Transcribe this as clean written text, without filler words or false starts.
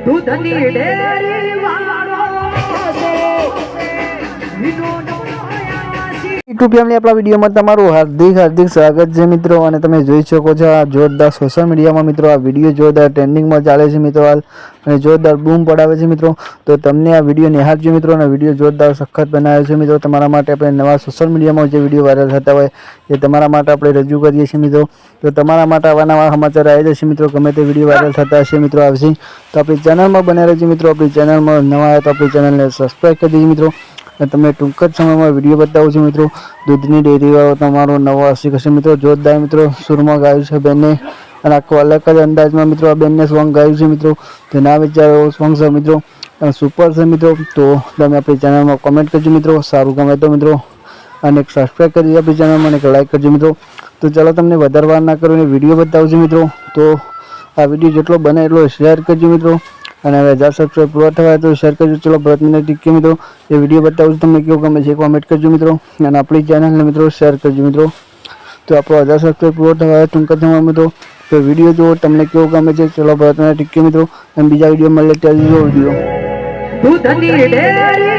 દૂધની ડેરી વાળો YouTube family આપણા વિડીયોમાં તમારું હાર્દિક સ્વાગત છે મિત્રો। અને તમે જોઈ શકો છો આ જોરદાર સોશિયલ મીડિયામાં મિત્રો આ વિડીયો જોરદાર ટ્રેન્ડિંગમાં ચાલે છે મિત્રો હાલ, અને જોરદાર બૂમ પડાવે છે મિત્રો। તો તમને આ વિડીયો નિહાળજો મિત્રો, અને વિડીયો જોરદાર સખત બનાવ્યો છે મિત્રો। તમારા માટે આપણે નવા સોશિયલ મીડિયામાં જે વિડીયો વાયરલ થતા હોય એ તમારા માટે આપણે રજૂ કરીએ છીએ મિત્રો। તો તમારા માટે આવા નવા સમાચાર આવી જશે મિત્રો, ગમે તે વિડીયો વાયરલ થતા હશે મિત્રો આવશે તો આપણી ચેનલમાં બને રહેજો મિત્રો। આપણી ચેનલમાં નવા આવે તો આપણી ચેનલને સબસ્ક્રાઈબ કરી દેજો મિત્રો। તમને ટૂંક જ સમયમાં વિડીયો બતાવું છું મિત્રો। દૂધની ડેરી વાળો તમારો નવો આશિક હશે મિત્રો, જોરદાર મિત્રો સુરમાં ગાયું છે બેનને, અને આખો અલગ જ અંદાજમાં મિત્રો આ બેનને સોંગ ગાયું છે મિત્રો। તો ના વિચારો એવો સોંગ છે મિત્રો, સુપર છે મિત્રો। તો તમે આપણી ચેનલમાં કોમેન્ટ કરજો મિત્રો, સારું ગમે તો મિત્રો, અને એક સબસ્ક્રાઈબ કરી આપણી ચેનલમાં, એક લાઈક કરજો મિત્રો। તો ચાલો તમને વધારે વાર ના કરીને વિડીયો બતાવું છું મિત્રો। તો આ વિડીયો જેટલો બને એટલો શેર કરજો મિત્રો, અને હવે 1000 સબસ્ક્રાઈબ પૂરા થવા તો શેર કરજો। ચલો ભારત મિનિટ ટીકી મિત્રો, એ વિડીયો બતાવું છું તમને કેવો ગમે છે કોમેન્ટ કરજો મિત્રો, અને આપણી ચેનલને મિત્રો શેર કરજો મિત્રો। તો આપણો 1000 સબસ્ક્રાઈબ પૂરો થવા ટૂંક જ સમયમાં મિત્રો। તો વિડીયો જો તમને કેવો ગમે છે ચલો ભારત મિનિટ ટીકી મિત્રો, અને બીજા વિડીયો મળે ત્યાં જો વિડીયો દૂધની ડેરી